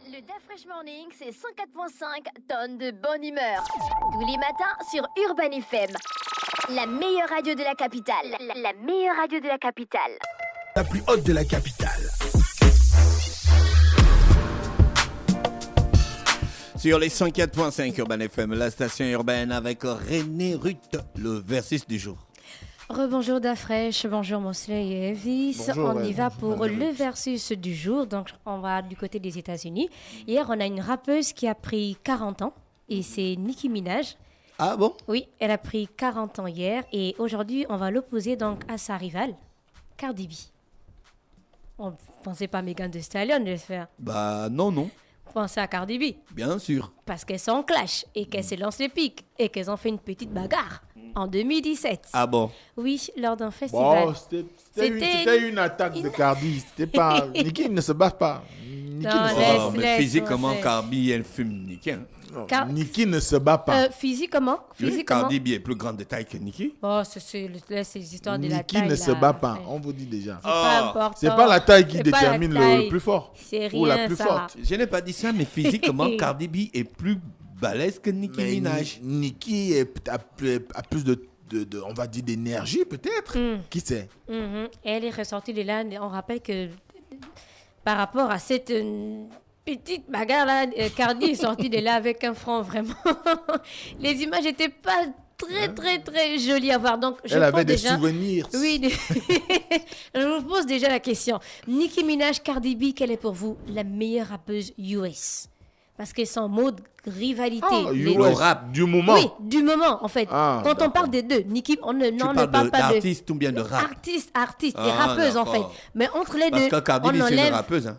Le Dafresh Morning, c'est 104.5 tonnes de bonne humeur. Tous les matins sur Urban FM. La meilleure radio de la capitale. La meilleure radio de la capitale. La plus haute de la capitale. Sur les 104.5 Urban FM, la station urbaine avec René Ruth, le versus du jour. Rebonjour Dafresh, bonjour Mosley et Elvis. Bonjour, on y va pour le versus du jour. Donc on va du côté des États-Unis. Hier, on a une rappeuse qui a pris 40 ans et c'est Nicki Minaj. Ah bon? Oui, elle a pris 40 ans hier et aujourd'hui, on va l'opposer donc à sa rivale, Cardi B. On ne pensait pas à Megan Thee Stallion, j'espère. Bah non. Pensez à Cardi B. Bien sûr. Parce qu'elles sont en clash et qu'elles se lancent les pics et qu'elles ont fait une petite bagarre en 2017. Ah bon? Oui, lors d'un festival. Bon, c'était une attaque de Cardi. C'était pas... Nicki ne se bat pas. Nicki Non, ne se laisse- bat pas. Mais physiquement, laisse. Cardi, elle fume Nicki. Hein. Non, Car- Nicki ne se bat pas. Physiquement, Oui, Cardi B est plus grande de taille que Nicki. Oh, c'est les histoires de la Nicki taille. ne se là. bat pas. Ouais. On vous dit déjà. C'est pas important. C'est pas la taille qui C'est pas la détermine taille. le plus fort. C'est Ou la rien, plus ça. forte. Je n'ai pas dit ça, mais physiquement, Cardi B est plus balèze que Nicki Mais Minaj. Nicki a plus de, on va dire, d'énergie peut-être. Qui sait? Mhm. Et elle est ressortie de là. On rappelle que par rapport à cette petite bagarre-là, Cardi est sortie de là avec un front vraiment. Les images n'étaient pas très jolies à voir. Donc, je Elle avait pense des déjà... souvenirs. Oui, je vous pose déjà la question. Nicki Minaj, Cardi B, quelle est pour vous la meilleure rappeuse US? Parce qu'elles sont en mode rivalité. Ah, Les- US, Le rap. du moment. Oui, du moment, en fait. Ah, Quand on d'accord. parle des deux, Nicki, on ne Tu parle parles pas de... d'artiste ou bien de rap? Artiste, des Ah, rappeuses, en fait. d'accord. Mais entre les Parce deux, que Cardi on B, c'est une enlève... rappeuse. Hein.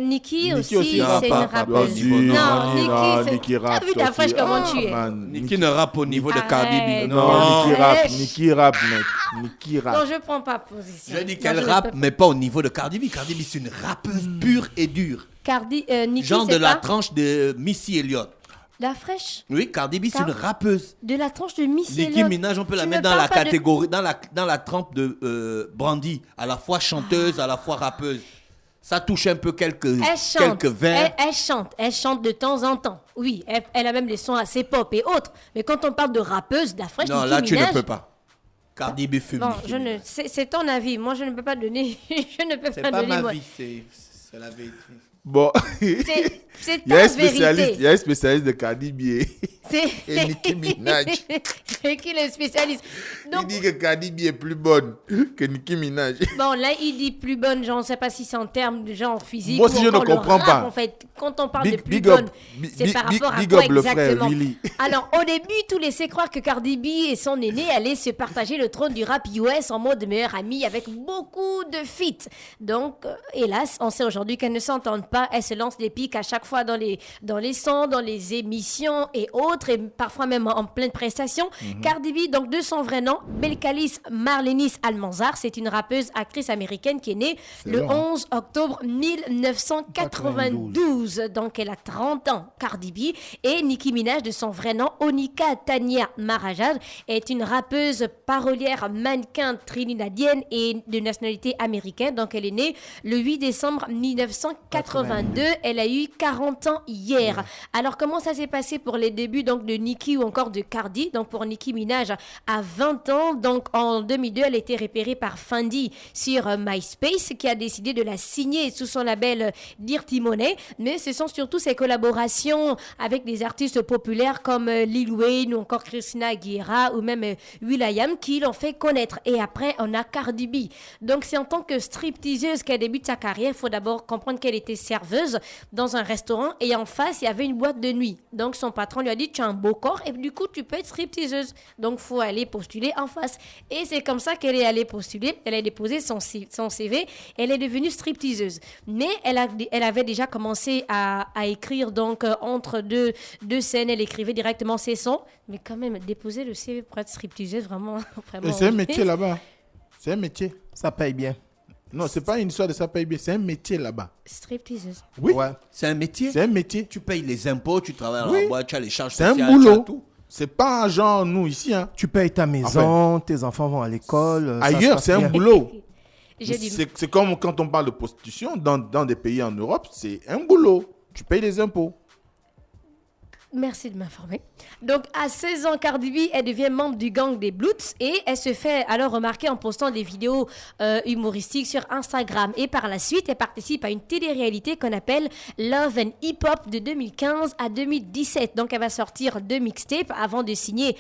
Nicki Nicki aussi, rappe, c'est une pas rappeuse. au niveau- Non, Nicki, Nicki c'est... rappe. T'as vu ta fraîche comment tu es? Nicki ne rappe au niveau de Cardi Arrête. B. Non, Non. Nicki rappe. Eh, Nicki rappe, mec. Nicki Non, rappe. je ne prends pas position. Je dis Non, qu'elle je ne rappe, peux- mais pas au niveau de Cardi B. Cardi B, c'est une rappeuse pure et dure. Nicki, Genre de c'est la pas... tranche de Missy Elliott. La fraîche Oui, Cardi B, c'est Car- une rappeuse. de la tranche de Miss Nicki Elliott. Minaj, on peut la Tu mettre ne dans la parles pas de- catégorie, dans la trempe de Brandy, à la fois chanteuse, à la fois rappeuse. Ça touche un peu quelques vers. Elle chante de temps en temps. Oui, elle a même des sons assez pop et autres. Mais quand on parle de rappeuse, de la fraîche, Non, Nicki là, tu ne Minaj, peux pas. Cardi B fume. Bon, Nicki Minaj. c'est ton avis. Moi, je ne peux pas donner. Je ne peux C'est pas pas donner. ma moi. vie, c'est la vérité. Bon. C'est Il y a ta un spécialiste, vérité. il y a un spécialiste de Cardi B. C'est Et Nicki Minaj. C'est qui le spécialiste? Il Donc, dit que Cardi B est plus bonne que Nicki Minaj. bon, là, il dit plus bonne. Genre, on ne sait pas si c'est en termes de genre physique. Moi ou aussi, je ne encore le comprends rap, pas. En fait, quand on parle de plus Big up. bonne, c'est par rapport à Big quoi up le frère exactement? Willy. Alors, au début, tout laissait croire que Cardi B et son aîné allaient se partager le trône du rap US en mode meilleure amie avec beaucoup de feats. Donc, hélas, on sait aujourd'hui qu'elles ne s'entendent pas. Elles se lancent des pics à chaque fois dans les sons, dans les émissions et autres, et parfois même en pleine prestation. Cardi B, donc de son vrai nom, Belcalis Marlenis Almanzar, c'est une rappeuse, actrice américaine qui est née le long, hein. 11 octobre 1992. Donc, elle a 30 ans, Cardi B. Et Nicki Minaj, de son vrai nom, Onika Tanya Marajad, est une rappeuse, parolière, mannequin trinidadienne et de nationalité américaine. Donc, elle est née le 8 décembre 1982. Elle a eu 40 ans hier. Alors, comment ça s'est passé pour les débuts donc, de Nicki ou encore de Cardi? Donc, pour Nicki Minaj, à 20 ans, donc en 2002, elle a été repérée par Fendi sur MySpace, qui a décidé de la signer sous son label Dirty Money. Mais ce sont surtout ses collaborations avec des artistes populaires comme Lil Wayne ou encore Christina Aguilera ou même will.i.am qui l'ont fait connaître. Et après, on a Cardi B. Donc, c'est en tant que stripteaseuse qu'elle débute sa carrière. Il faut d'abord comprendre qu'elle était serveuse dans un restaurant et en face, il y avait une boîte de nuit. Donc, son patron lui a dit, tu as un beau corps et du coup, tu peux être stripteaseuse. Donc, il faut aller postuler en face. Et c'est comme ça qu'elle est allée postuler. Elle a déposé son CV. Elle est devenue stripteaseuse. Mais elle avait déjà commencé à écrire donc entre deux scènes. Elle écrivait directement ses sons. Mais quand même, déposer le CV pour être stripteaseuse, vraiment. Et c'est un métier là-bas. C'est un métier. Ça paye bien. Non, c'est pas une histoire de ça paye bien. C'est un métier là-bas. Stripteaseuse. Oui. Ouais. C'est un métier. C'est un métier. Tu payes les impôts, tu travailles dans Oui. la boîte, tu as les charges C'est sociales, un tu as boulot. tout. C'est pas genre nous ici. Hein. Tu payes ta maison, tes enfants vont à l'école. ça se Ailleurs, passe c'est un bien. boulot. J'ai dit, C'est comme quand on parle de prostitution dans des pays en Europe, c'est un boulot. tu payes des impôts. Merci de m'informer. Donc, à 16 ans, Cardi B, elle devient membre du gang des Bloods et elle se fait alors remarquer en postant des vidéos humoristiques sur Instagram. Et par la suite, elle participe à une télé-réalité qu'on appelle Love and Hip Hop de 2015 à 2017. Donc, elle va sortir 2 mixtapes avant de signer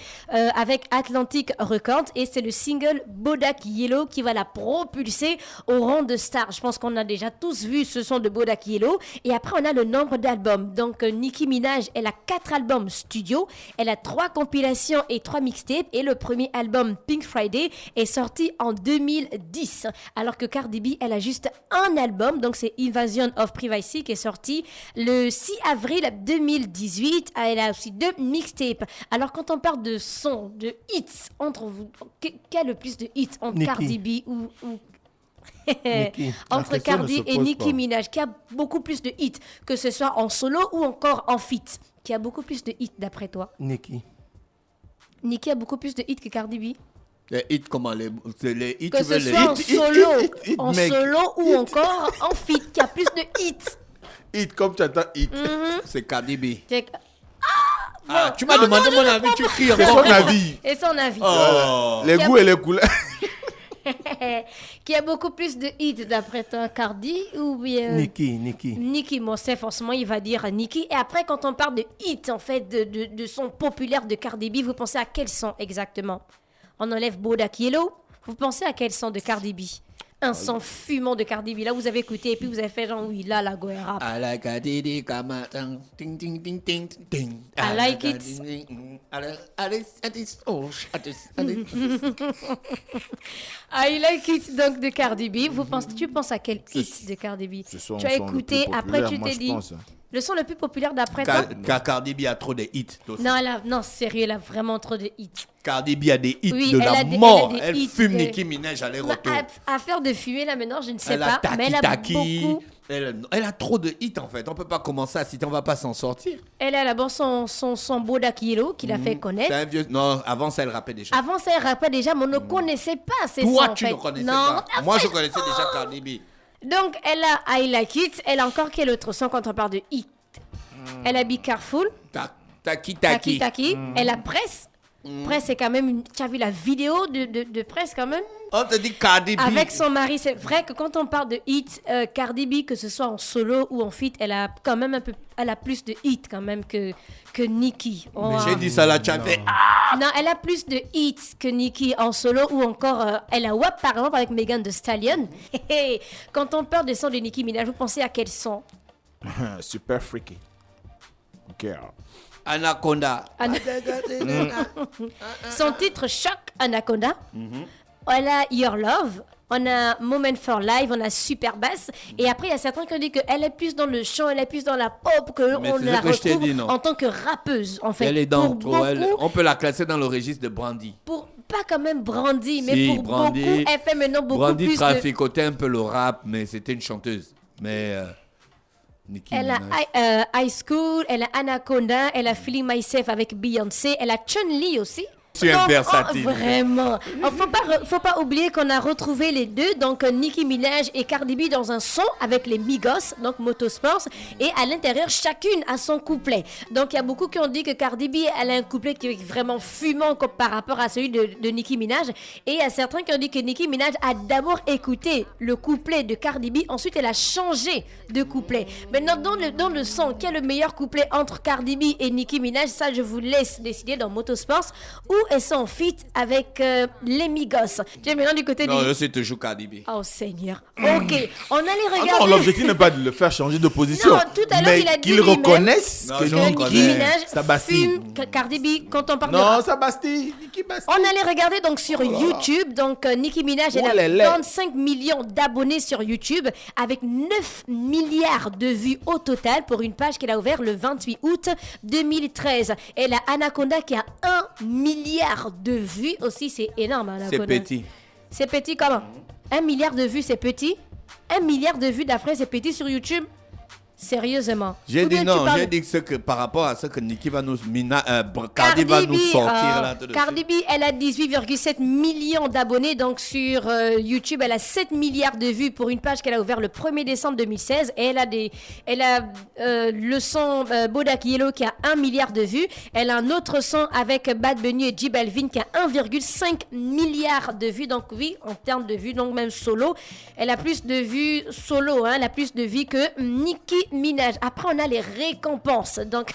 avec Atlantic Records et c'est le single Bodak Yellow qui va la propulser au rang de star. Je pense qu'on a déjà tous vu ce son de Bodak Yellow. Et après, on a le nombre d'albums. Donc, Nicki Minaj, elle a 4 albums studio, elle a 3 compilations et 3 mixtapes et le premier album Pink Friday est sorti en 2010 alors que Cardi B elle a juste un album, donc c'est Invasion of Privacy qui est sorti le 6 avril 2018. Elle a aussi 2 mixtapes. Alors quand on parle de son, de hits entre vous, quel le plus de hits entre Cardi B ou entre Cardi et Nicki Minaj, qui a beaucoup plus de hits, que ce soit en solo ou encore en feat, qui a beaucoup plus de hits d'après toi? Nicki A beaucoup plus de hits que Cardi B? Les hits, comment les hits? Que ce soit en solo ou encore en feat, qui a plus de hits. Hit comme tu attends, hit. C'est Cardi B. Bon, Tu m'as demandé mon avis, tu cries C'est encore. son avis. Et son avis. Les goûts et les couleurs. Qui a beaucoup plus de hits d'après toi, Cardi ou bien Nicki. Bon, c'est forcément, il va dire Nicki. Et après, quand on parle de hits, en fait, de son populaire de Cardi B, vous pensez à quel son exactement? On enlève Bodak Yellow. Vous pensez à quel son de Cardi B? Un son fumant de Cardi B. Là, vous avez écouté et puis vous avez fait genre, oui, là, la go est rap. I like a diddy, come out, ding, ding, ding, ding, ding. I like it. I like it, donc de Cardi B. Tu penses à quel hit de Cardi B? Tu as écouté, après tu t'es dit... Le son le plus populaire d'après toi? Car Cardi B a trop de hits. Non, sérieux, elle a vraiment trop de hits. Cardi B a des hits Oui, de elle la a mort. des Elle hits fume de- Nicki Minaj aller-retour. Affaire de fumer là maintenant, je ne sais Elle pas, a mais elle a Taki beaucoup... Elle a trop de hits en fait. On peut pas commencer à citer, on va pas s'en sortir. Elle a d'abord son Bodak Yellow qui l'a fait C'est connaître. un vieux. Non, avant ça, elle rappait déjà. Avant ça, elle rappait déjà, mais on ne connaissait pas ces sons. Toi, en tu fait. ne connaissais Non, pas. Moi, je connaissais déjà Cardi B. Donc, elle a I Like It. Elle a encore quel autre son quand on parle de hit? Elle a Be Careful. Taki. Elle a Presse. Presse, c'est quand même Tu as vu la vidéo de Presse quand même? On te dit Cardi B. Avec son mari, c'est vrai que quand on parle de hits, Cardi B, que ce soit en solo ou en feat, elle a quand même elle a plus de hits quand même que Nicki. Mais j'ai dit ça là, tu as fait. Non, elle a plus de hits que Nicki en solo ou encore elle a WAP par exemple avec Megan Thee Stallion. Quand on parle de son de Nicki Minaj, vous pensez à quel son? Super freaky. Girl. Anaconda. Son titre Choc, Anaconda. On a Your Love. On a Moment for Life, on a Super Bass. Et après, il y a certains qui ont dit qu'elle est plus dans le chant, elle est plus dans la pop, qu'on Mais c'est la ce que je t'ai retrouve dit, non? en tant que rappeuse, en fait. Elle est dans Pour trop. beaucoup, On peut la classer dans le registre de Brandy. pas quand même Brandy, mais Si, pour Brandy- beaucoup, elle fait maintenant beaucoup Brandy plus de... traficotait un peu le rap, mais c'était une chanteuse. Mais Nicki Elle a Minaj. High School, elle a Anaconda, elle a Feeling Myself avec Beyoncé, elle a Chun-Li aussi. Tu es Donc, versatile. Vraiment. Faut pas oublier qu'on a retrouvé les deux, donc Nicki Minaj et Cardi B dans un son avec les Migos, donc Motorsports, et à l'intérieur, chacune a son couplet. Donc il y a beaucoup qui ont dit que Cardi B, elle a un couplet qui est vraiment fumant par rapport à celui de Nicki Minaj, et il y a certains qui ont dit que Nicki Minaj a d'abord écouté le couplet de Cardi B, ensuite elle a changé de couplet. Maintenant, dans le son, quel est le meilleur couplet entre Cardi B et Nicki Minaj? Ça, je vous laisse décider dans Motorsports, ou elles sont en feat avec les Migos. Tu es maintenant du côté Non, des... je sais toujours Cardi B. Oh Seigneur. Ok, on allait Ah regarder... non, l'objectif n'est pas de le faire changer de position. Non, tout à l'heure, mais il a dit qu'il lui-même reconnaisse Non, que je que reconnais. Nicki Minaj Ça bastille. fume Cardi B quand on parle de Non, rap. ça bastille. Nicki bastille. On allait regarder donc sur YouTube, donc Nicki Minaj, elle Oh a là là. 25 millions d'abonnés sur YouTube avec 9 milliards de vues au total pour une page qu'elle a ouverte le 28 août 2013. Elle a Anaconda qui a 1 milliard de vues aussi, c'est énorme Anaconda. C'est petit. C'est petit comment? 1 milliard de vues, c'est petit? 1 milliard de vues d'après, c'est petit sur YouTube? Sérieusement. J'ai Ou dit bien non, tu parles- j'ai dit que par rapport à ce que Nicki va nous... Cardi va nous sortir là. Cardi B, elle a 18,7 millions d'abonnés. Donc sur YouTube, elle a 7 milliards de vues pour une page qu'elle a ouverte le 1er décembre 2016. Et elle a le son Bodak Yellow qui a 1 milliard de vues. Elle a un autre son avec Bad Bunny et J Balvin qui a 1,5 milliard de vues. Donc oui, en termes de vues, donc même solo, elle a plus de vues solo, hein, elle a plus de vues que Nicki Minaj. Après, on a les récompenses. Donc,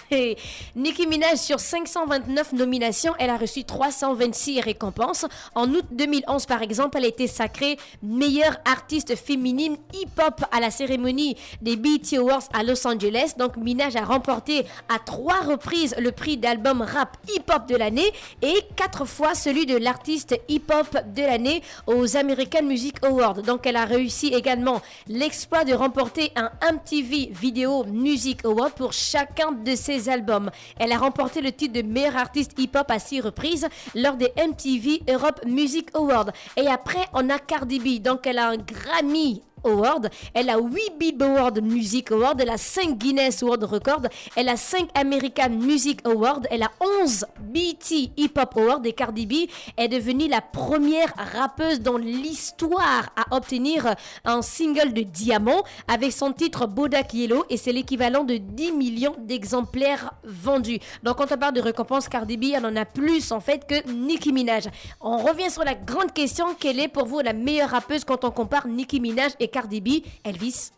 Nicki Minaj, sur 529 nominations, elle a reçu 326 récompenses. En août 2011, par exemple, elle a été sacrée meilleure artiste féminine hip-hop à la cérémonie des BET Awards à Los Angeles. Donc, Minaj a remporté à 3 reprises le prix d'album rap hip-hop de l'année et 4 fois celui de l'artiste hip-hop de l'année aux American Music Awards. Donc, elle a réussi également l'exploit de remporter un MTV Video Music Award pour chacun de ses albums. Elle a remporté le titre de meilleure artiste hip-hop à 6 reprises lors des MTV Europe Music Awards. Et après, on a Cardi B. Donc, elle a un Grammy Award, elle a 8 Billboard Music Awards, elle a 5 Guinness World Records, elle a 5 American Music Awards, elle a 11 BET Hip Hop Awards et Cardi B est devenue la première rappeuse dans l'histoire à obtenir un single de diamant avec son titre Bodak Yellow et c'est l'équivalent de 10 millions d'exemplaires vendus. Donc quand on parle de récompense, Cardi B, elle en a plus en fait que Nicki Minaj. On revient sur la grande question, quelle est pour vous la meilleure rappeuse quand on compare Nicki Minaj et Cardi B? Elvis?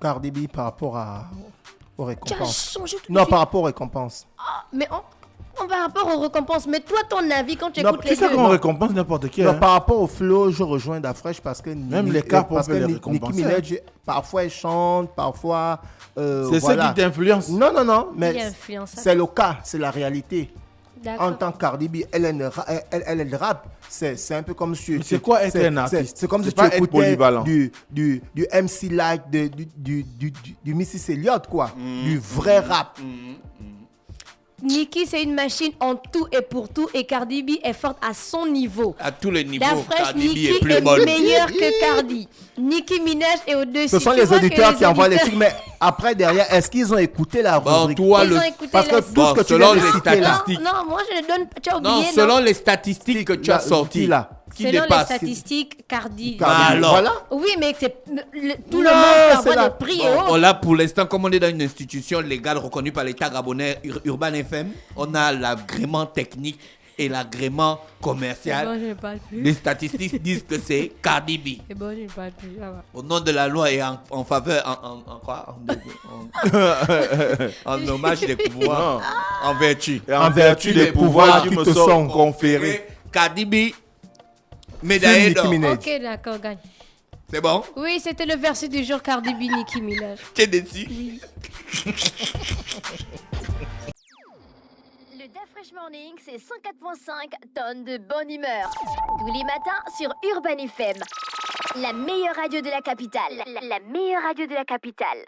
Cardi B par rapport aux récompenses. Non, Non, par rapport aux récompenses. mais par rapport aux récompenses. Mais toi, ton avis quand tu Non, écoutes tu les sais deux? qu'on récompense n'importe qui. Non, hein. par rapport au flow, je rejoins Dafresh parce que Même les capes, on peut les Nicki récompenser, Minaj, parfois elle chante, parfois. C'est voilà. ça qui t'influence. Non, Il mais influence ça. c'est le cas, c'est la réalité. D'accord. En tant que Cardi B, elle rappe. C'est un peu comme si. Mais c'est quoi être un artiste? C'est comme C'est si pas tu être écoutais polyvalent. du MC Light, du Missy Elliott, quoi. Du vrai rap. Nicki, c'est une machine en tout et pour tout et Cardi B est forte à son niveau. À tous les niveaux, Dafresh, Cardi B Nicki est plus est bonne. meilleure que Cardi. Nicki Minaj est au-dessus. Ce sont Tu les vois que auditeurs qui envoient les auditeurs- trucs, mais après, derrière, est-ce qu'ils ont écouté la Bon, rubrique? toi, Ils le... ont écouté Parce que la- tout Bon, ce que tu selon viens de les citer là, statistiques. Non, moi je le donne. Tu as Non, oublié, selon les statistiques que tu as Là, sorties, là. qui Selon les dépassent. statistiques, Cardi. Cardi B, alors. voilà. Oui, mais c'est tout le Non, monde peut c'est avoir la- des prix. Bon, là, pour l'instant, comme on est dans une institution légale reconnue par l'État gabonais, Urban FM, on a l'agrément technique et l'agrément commercial. Bon, je ne parle plus. Les statistiques disent que c'est Cardi B. C'est bon, je ne parle plus. Ça va. Au nom de la loi et en faveur, en quoi en hommage des pouvoirs, en vertu. Et en vertu des pouvoirs qui me sont conférés. Et Cardi B, médaillé Nicki d'or. Minaj. Ok, d'accord, gagne. C'est bon? Oui, c'était le verset du jour Cardi B, Nicki Minaj. Tu es déçu? Le Dafresh Morning, c'est 104.5 tonnes de bonne humeur. Tous les matins sur Urban FM. La meilleure radio de la capitale. La meilleure radio de la capitale.